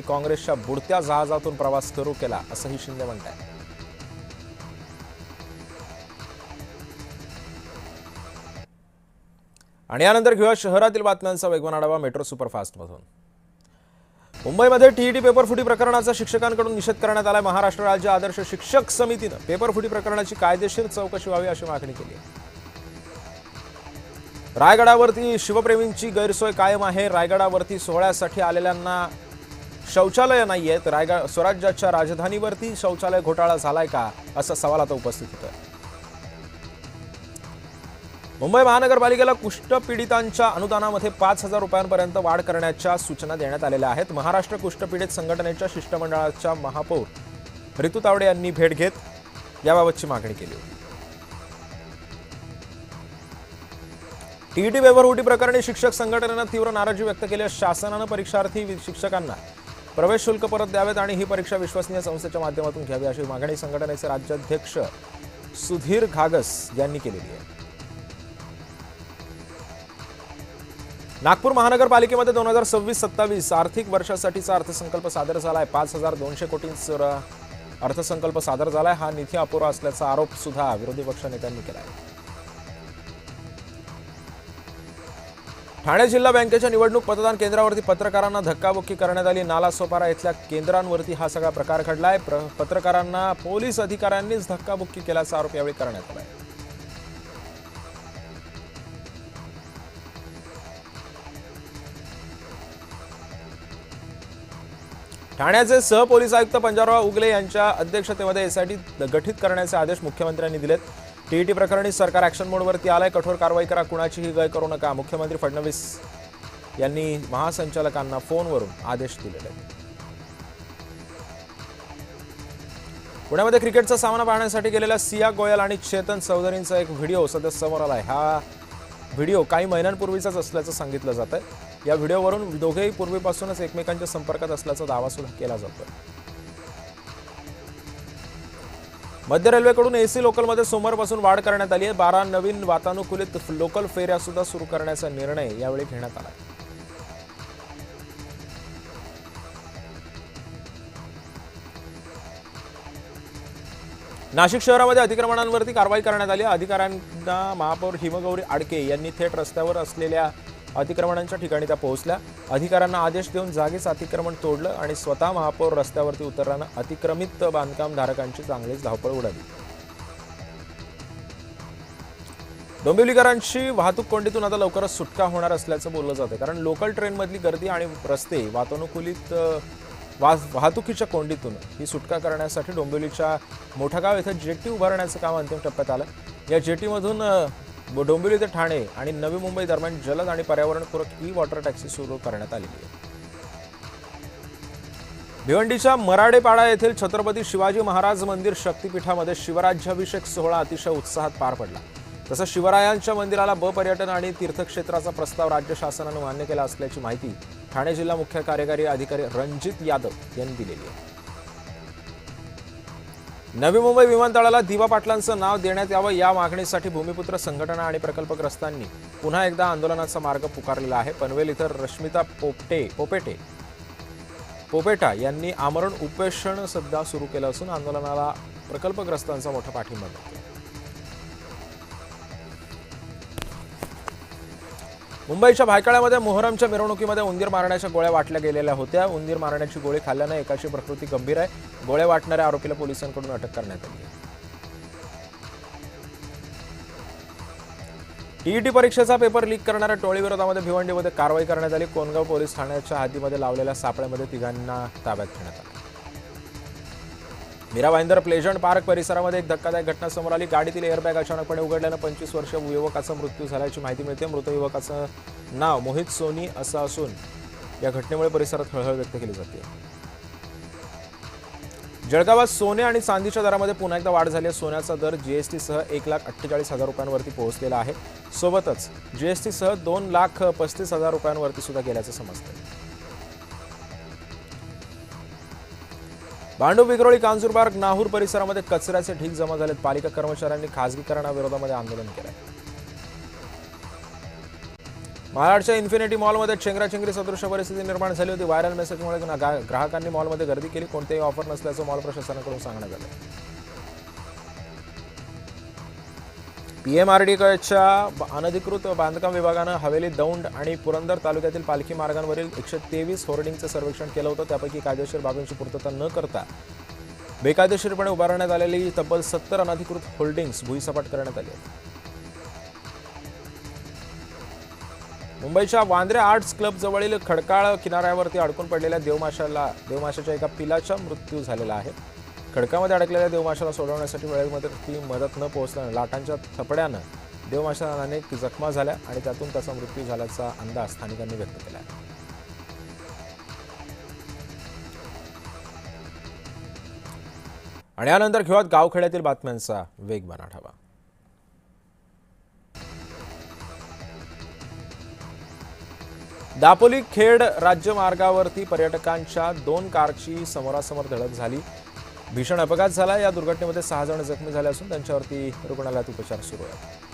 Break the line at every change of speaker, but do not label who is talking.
काँग्रेसच्या बुडत्या जहाजातून प्रवास सुरू केला असंही शिंदे म्हणतात। आणि यानंतर घेऊया शहरातील बातम्यांचा वेगवान आढावा मेट्रो सुपरफास्ट मधून। मुंबईमध्ये टीईटी पेपरफुटी प्रकरणाचा शिक्षकांकडून निषेध करण्यात आलाय। महाराष्ट्र राज्य आदर्श शिक्षक समितीने पेपरफुटी प्रकरणाची कायदेशीर चौकशी व्हावी अशी मागणी केली आहे। रायगडावरती शिवप्रेमींची गैरसोय कायम आहे। रायगडावरती सोहळ्यासाठी आलेल्यांना शौचालय नाहीयेत। स्वराज्याच्या राजधानीवरती शौचालय घोटाळा झालाय का असा सवाल आता उपस्थित होतोय। मुंबई महानगरपालिकेला कुष्ठपीडितांच्या अनुदानामध्ये 5,000 रुपयांपर्यंत वाढ करण्याच्या सूचना देण्यात आलेल्या आहेत। महाराष्ट्र कुष्ठपीडित संघटनेच्या शिष्टमंडळाच्या महापौर ऋतू तावडे यांनी भेट घेत याबाबतची मागणी केली होती। टीईटी पेपरफुटी प्रकरणी शिक्षक संघटनेनं तीव्र नाराजी व्यक्त केली आहे। शासनानं परीक्षार्थी शिक्षकांना प्रवेश शुल्क परत द्यावेत आणि ही परीक्षा विश्वसनीय संस्थेच्या माध्यमातून घ्यावी अशी मागणी संघटनेचे राज्याध्यक्ष सुधीर घागस यांनी केलेली आहे। नागपूर महानगरपालिकेमध्ये 2026-27 आर्थिक वर्षासाठीचा अर्थसंकल्प सादर झालाय। 5,200 कोटींचा अर्थसंकल्प सादर झालाय। हा निधी अपुरा असल्याचा आरोप सुद्धा विरोधी पक्षनेत्यांनी केला आहे। ठाणे जिल्हा बँकेच्या निवडणूक मतदान केंद्रावरती पत्रकारांना धक्काबुक्की करण्यात आली। नालासोपारा इथल्या केंद्रांवरती हा सगळा प्रकार घडलाय। पत्रकारांना पोलीस अधिकाऱ्यांनीच धक्काबुक्की केल्याचा आरोप यावेळी करण्यात आलाय। ठाण्याचे सहपोलीस आयुक्त पंजाबराव उगले यांच्या अध्यक्षतेमध्ये एसआयटी गठीत करण्याचे आदेश मुख्यमंत्र्यांनी दिलेत। टीईटी प्रकरणी सरकार ॲक्शन मोडवरती आलंय। कठोर कारवाई करा, कुणाचीही गय करू नका। मुख्यमंत्री फडणवीस यांनी महासंचालकांना फोनवरून आदेश दिलेले आहेत। पुण्यामध्ये क्रिकेटचा सामना पाहण्यासाठी गेलेल्या सिया गोयल आणि चेतन चौधरींचा एक व्हिडिओ सध्या समोर आलाय। हा व्हिडिओ काही महिन्यांपूर्वीचाच असल्याचं सांगितलं जातंय। या व्हिडिओवरून दोघेही पूर्वीपासूनच एकमेकांच्या संपर्कात असल्याचा दावा सुद्धा केला जातोय। मध्य रेल्वेकडून एसी लोकलमध्ये सोमवारपासून वाढ करण्यात आली आहे। 12 नवीन वातानुकूलित लोकल फेऱ्या सुद्धा सुरू करण्याचा निर्णय यावेळी घेण्यात आला। नाशिक शहरामध्ये अतिक्रमणांवरती कारवाई करण्यात आली। अधिकाऱ्यांना महापौर हिमगौरी आडके यांनी थेट रस्त्यावर असलेल्या अतिक्रमणांच्या ठिकाणी त्या पोहोचल्या। अधिकाऱ्यांना आदेश देऊन जागीच अतिक्रमण तोडलं आणि स्वतः महापौर रस्त्यावरती उतरल्यानं अतिक्रमित बांधकामधारकांची चांगलीच धावपळ उडाली। डोंबिवलीकरांची वाहतूक कोंडीतून आता लवकरच सुटका होणार असल्याचं बोललं जातं, कारण लोकल ट्रेनमधली गर्दी आणि रस्ते वातानुकूलित वाहतुकीच्या कोंडीतून ही सुटका करण्यासाठी डोंबिवलीच्या मोठागाव येथे जेटी उभारण्याचं काम अंतिम टप्प्यात आलं। या जेटीमधून डोंबिवली ते ठाणे आणि नवी मुंबई दरम्यान जलद आणि पर्यावरणपूरक ई-वॉटर टॅक्सी सुरू करण्यात आलेली आहे। भिवंडीच्या मराडेपाडा येथील छत्रपती शिवाजी महाराज मंदिर शक्तीपीठामध्ये शिवराज्याभिषेक सोहळा अतिशय उत्साहात पार पडला। तसंच शिवरायांच्या मंदिराला पर्यटन आणि तीर्थक्षेत्राचा प्रस्ताव राज्य शासनाने मान्य केला असल्याची माहिती ठाणे जिल्हा मुख्य कार्यकारी अधिकारी रणजित यादव यांनी दिलेली आहे। नवी मुंबई विमानतळाला दिवा पाटलांचं नाव देण्यात यावं या मागणीसाठी भूमिपुत्र संघटना आणि प्रकल्पग्रस्तांनी पुन्हा एकदा आंदोलनाचा मार्ग पुकारलेला आहे। पनवेल इथं रश्मिता पोपेटा यांनी आमरण उपोषण सध्या सुरू केलं असून आंदोलनाला प्रकल्पग्रस्तांचा मोठा पाठिंबा मिळतो। मुंबईच्या भायखळ्यामध्ये मोहरमच्या मिरवणुकीमध्ये उंदीर मारण्याच्या गोळ्या वाटल्या गेलेल्या होत्या। उंदीर मारण्याची गोळी खाल्ल्याने एकाची प्रकृती गंभीर आहे। गोळ्या वाटणाऱ्या आरोपीला पोलिसांकडून अटक करण्यात आली आहे। टीईटी परीक्षेचा पेपर लीक करणाऱ्या टोळीविरोधामध्ये भिवंडीमध्ये कारवाई करण्यात आली। कोनगाव पोलीस ठाण्याच्या हद्दीमध्ये लावलेल्या सापळ्यामध्ये तिघांना ताब्यात घेण्यात आलं। मीरा भाईंदर प्लेजंट पार्क परिसरामध्ये एक धक्कादायक घटना समोर आली। गाडीतील एअरबॅग अचानकपणे उघडल्यानं 25 वर्षीय युवकाचा मृत्यू झाल्याची माहिती मिळते। मृत युवकाचं नाव मोहित सोनी असं असून या घटनेमुळे परिसरात हळहळ व्यक्त केली जाते। जळगावात सोने आणि चांदीच्या दरामध्ये पुन्हा एकदा वाढ झाली आहे। सोन्याचा दर जीएसटीसह 1,48,000 रुपयांवरती पोहोचलेला आहे। सोबतच जीएसटीसह 2,35,000 रुपयांवरती सुद्धा गेल्याचं समजतं। भांडूप विक्रोळी कांजूरबाग नाहूर परिसरामध्ये कचऱ्याचे ढीग जमा झालेत। पालिका कर्मचाऱ्यांनी खासगीकरणाविरोधामध्ये आंदोलन केलंय। महाराष्ट्राच्या इन्फिनिटी मॉलमध्ये चेंगराचेंगरी सदृश परिस्थिती निर्माण झाली होती. व्हायरल मेसेजमुळे ग्राहकांनी मॉलमध्ये गर्दी केली. कोणतेही ऑफर नसल्याचं मॉल प्रशासनाकडून सांगण्यात आलं. पीएमआरडीच्या अनधिकृत बांधकाम विभागानं हवेली, दौंड आणि पुरंदर तालुक्यातील पालखी मार्गांवरील 123 होर्डिंगचं सर्वेक्षण केलं होतं. त्यापैकी कायदेशीर बाबींची पूर्तता न करता बेकायदेशीरपणे उभारण्यात आलेली तब्बल 70 अनधिकृत होल्डिंग्स भुईसपाट करण्यात आली. मुंबईच्या वांद्रे आर्ट्स क्लब जवळील खडकाळ किनाऱ्यावरती अडकून पडलेल्या देवमाशाच्या एका पिलाचा मृत्यू झालेला आहे. खडकामध्ये अडकलेल्या देवमाशाला सोडवण्यासाठी वेळेमध्ये मदत न पोहोचल्यानं लाटांच्या थपड्यानं देवमाशाला अनेक जखमा झाल्या आणि त्यातून त्याचा मृत्यू झाल्याचा अंदाज स्थानिकांनी व्यक्त केला आहे. आणि यानंतर घेऊयात गावखेड्यातील बातम्यांचा वेगवान आढावा. दापोली खेड राज्य मार्गावरती पर्यटकांच्या 2 कारची समोरासमोर धडक झाली. भीषण अपघात झाला. या दुर्घटनेमध्ये 6 जण जखमी झाले असून त्यांच्यावरती रुग्णालयात उपचार सुरू आहेत.